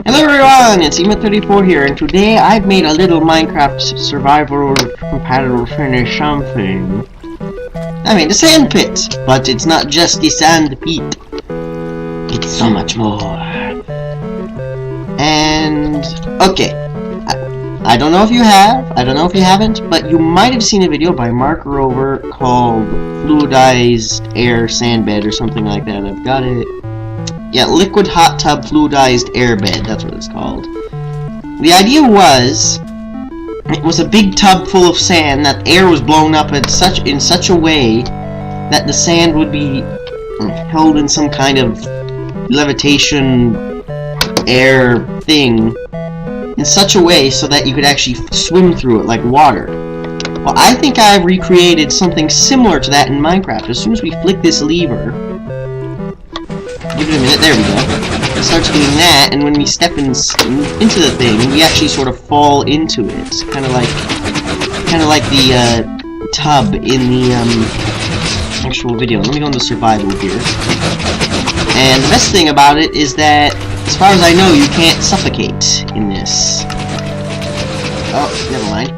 Hello everyone, it's Ema34 here, and today I've made a little Minecraft survival compatible finish something. I made a sand pit, but it's not just the sand pit. It's so much more. And, okay, I don't know if you have, I don't know if you haven't, but you might have seen a video by Mark Rover called Fluidized Air Sandbed or something like that. I've got it. Yeah, liquid hot tub fluidized airbed, that's what it's called. The idea was, it was a big tub full of sand that air was blown up in such a way that the sand would be held in some kind of levitation air thing in such a way so that you could actually swim through it like water. Well, I think I've recreated something similar to that in Minecraft. As soon as we flick this lever, give it a minute, there we go. It starts doing that, and when we step into the thing, we actually sort of fall into it. Kind of like the tub in the actual video. Let me go into survival here. And the best thing about it is that, as far as I know, you can't suffocate in this. Oh, never mind.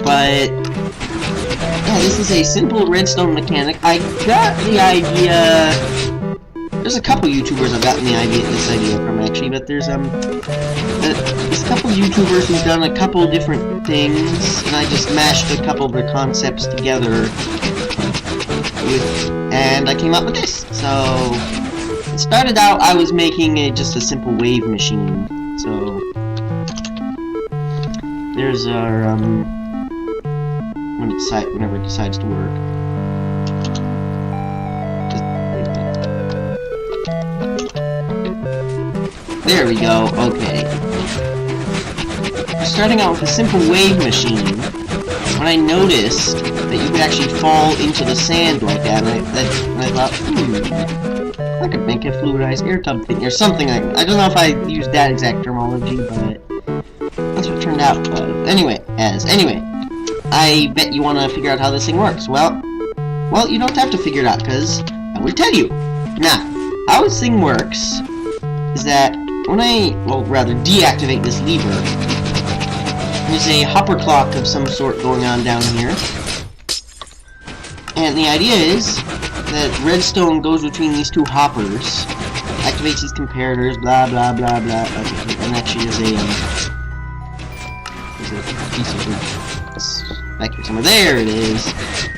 But yeah, this is a simple redstone mechanic. I got the idea. There's a couple YouTubers I've gotten this idea from actually, but there's a couple YouTubers who've done a couple different things, and I just mashed a couple of their concepts together, and I came up with this. So it started out I was making just a simple wave machine. So there's our whenever it decides to work. There we go, okay. Starting out with a simple wave machine, when I noticed that you could actually fall into the sand like that, and I thought, I could make a fluidized air tub thing, or something like that. I don't know if I used that exact terminology, but that's what it turned out. Anyway, I bet you want to figure out how this thing works. Well, you don't have to figure it out, because I will tell you. Now, how this thing works is that when I, deactivate this lever, there's a hopper clock of some sort going on down here. And the idea is that redstone goes between these two hoppers, activates these comparators, blah blah blah blah. Okay, and actually there's a piece of back here somewhere. There it is.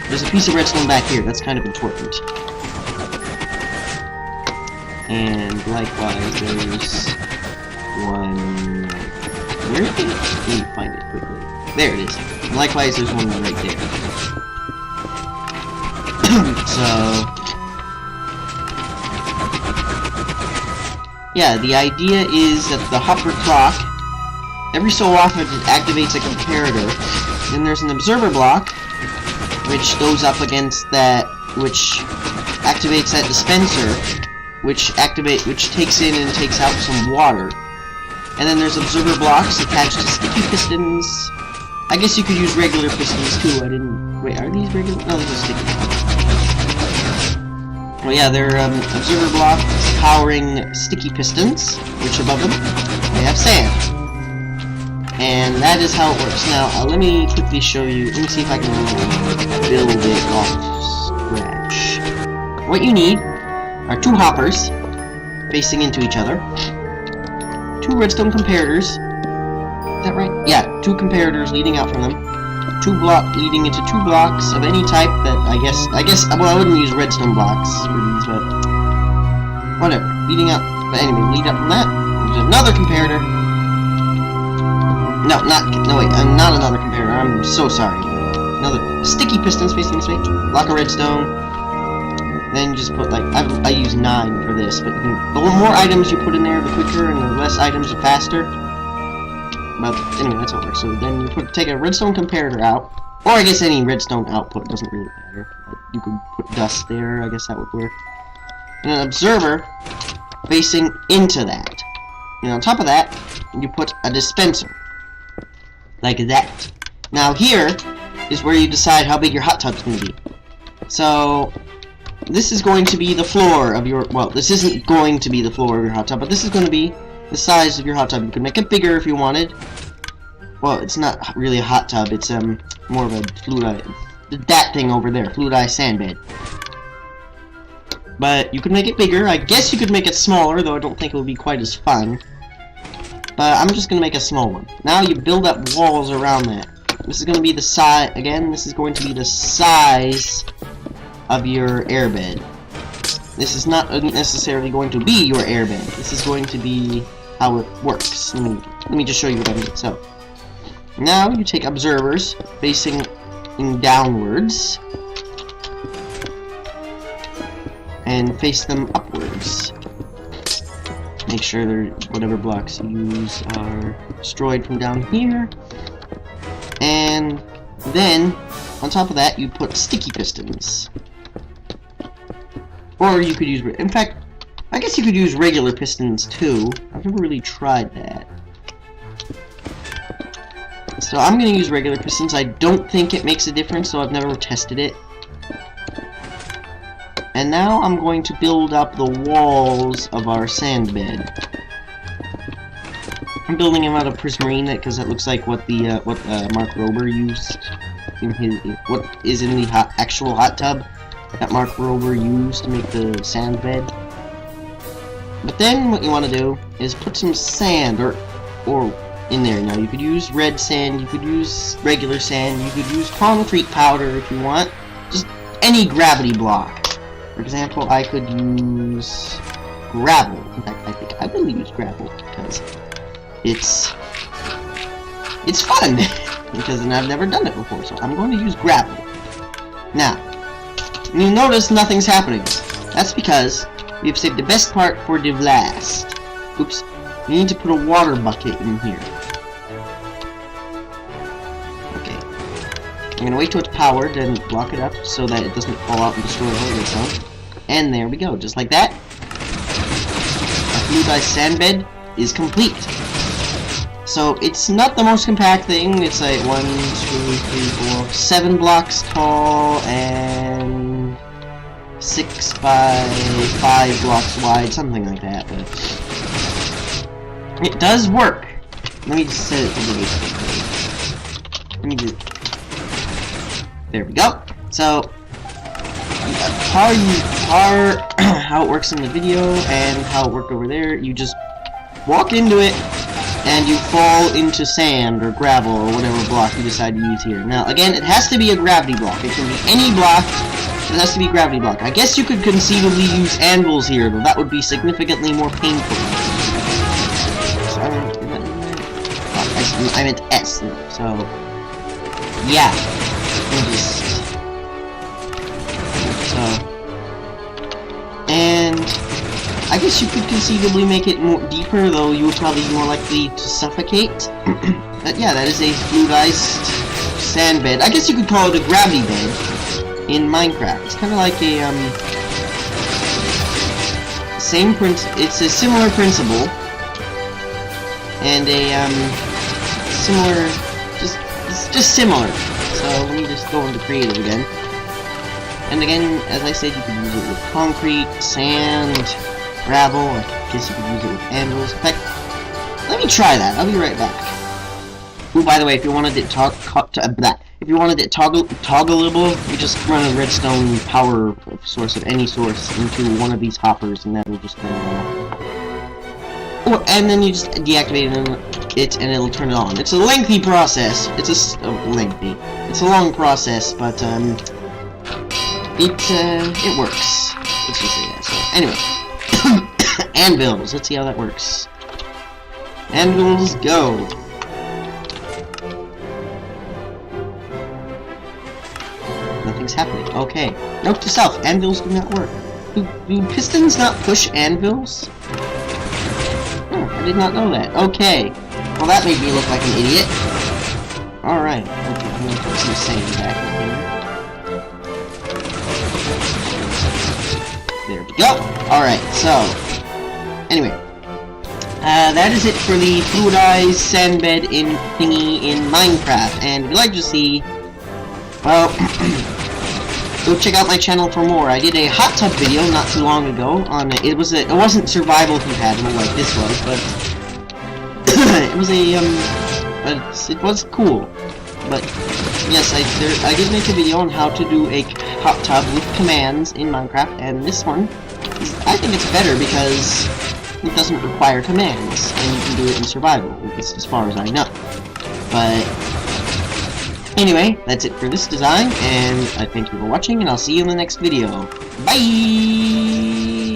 There's a piece of redstone back here. That's kind of important. And likewise, there's one. Where is it? Let me find it quickly. There it is. And likewise, there's one right there. So, yeah, the idea is that the hopper clock, every so often, it activates a comparator. Then there's an observer block, which goes up against that, which activates that dispenser, which takes in and takes out some water. And then there's observer blocks attached to sticky pistons. I guess you could use regular pistons too. Wait, are these regular? No, these are sticky. Well, yeah, they're observer blocks powering sticky pistons, which above them, they have sand. And that is how it works. Now, let me quickly show you. Let me see if I can build it off scratch. What you need are two hoppers facing into each other, two redstone comparators. Is that right? Yeah, two comparators leading out from them, leading into two blocks of any type that I guess. Well, I wouldn't use redstone blocks for these, but whatever. Leading out. But anyway, lead up from that. There's another comparator. No, not another comparator. I'm so sorry. Another sticky pistons facing this way. Block of redstone. Then you just put, like, I use 9 for this, but the more items you put in there, the quicker, and the less items, the faster. But anyway, that's how it works. So then you take a redstone comparator out, or I guess any redstone output doesn't really matter. But you could put dust there, I guess that would work. And an observer facing into that. And on top of that, you put a dispenser. Like that. Now here is where you decide how big your hot tub's going to be. So this is going to be the floor of your, well, this isn't going to be the floor of your hot tub, but this is going to be the size of your hot tub. You could make it bigger if you wanted. Well, it's not really a hot tub. It's more of a fluidized. That thing over there, fluidized sand bed. But you could make it bigger. I guess you could make it smaller, though I don't think it would be quite as fun. But I'm just gonna make a small one. Now you build up walls around that. This is gonna be the size. Again, this is going to be the size of your airbed. This is not necessarily going to be your airbed. This is going to be how it works. Let me just show you what I mean. So now you take observers facing downwards and face them upwards. Make sure whatever blocks you use are destroyed from down here. And then, on top of that, you put sticky pistons. Or you could use... In fact, I guess you could use regular pistons, too. I've never really tried that. So I'm going to use regular pistons. I don't think it makes a difference, so I've never tested it. And now I'm going to build up the walls of our sand bed. I'm building them out of prismarine because that looks like what the Mark Rober used in his what is in the actual hot tub that Mark Rober used to make the sand bed. But then what you want to do is put some sand or in there. Now you could use red sand, you could use regular sand, you could use concrete powder if you want. Just any gravity block. For example, I could use gravel. In fact, I think I will use gravel because it's fun. Because I've never done it before, so I'm going to use gravel. Now, you notice nothing's happening. That's because we've saved the best part for the last. Oops. You need to put a water bucket in here. Okay. I'm going to wait till it's powered and block it up so that it doesn't fall out and destroy all of itself. And there we go, just like that. Our fluidized sand bed is complete. So it's not the most compact thing. It's like 1, 2, 3, 4, 7 blocks tall and 6 by 5 blocks wide, something like that. But it does work. Let me just set it to the... Let me just... There we go. So how it works in the video and how it worked over there, you just walk into it and you fall into sand or gravel or whatever block you decide to use here. Now again, it has to be a gravity block. It can be any block, but it has to be a gravity block. I guess you could conceivably use anvils here, though that would be significantly more painful. So, I meant S, so yeah. And I guess you could conceivably make it more deeper, though you would probably be more likely to suffocate. But yeah, that is a fluidized sand bed. I guess you could call it a gravity bed in Minecraft. It's kind of like a it's a similar principle and a similar, just similar. So let me just go into creative again. And again, as I said, you could use it with concrete, sand, gravel. I guess you could use it with anvils. In fact, let me try that. I'll be right back. Ooh, by the way, if you wanted it toggleable, you just run a redstone power source of any source into one of these hoppers, and that will just turn it on. And then you just deactivate it, and it'll turn it on. It's a lengthy process. It's a long process, but it works. Let's just say that. So anyway, anvils. Let's see how that works. Anvils go. Nothing's happening. Okay. Note to self: anvils do not work. Do pistons not push anvils? Oh, I did not know that. Okay. Well, that made me look like an idiot. All right. Okay. I'm gonna put some sand back in here. There we go. Alright, so anyway. That is it for the fluidized sand bed thingy in Minecraft. And if you'd like to see, well, go check out my channel for more. I did a hot tub video not too long ago on it. It wasn't survival compatible like this was, but it was it was cool. But yes, I did make a video on how to do a hot tub with commands in Minecraft, and this one, I think it's better because it doesn't require commands, and you can do it in survival, as far as I know. But anyway, that's it for this design, and I thank you for watching, and I'll see you in the next video. Bye!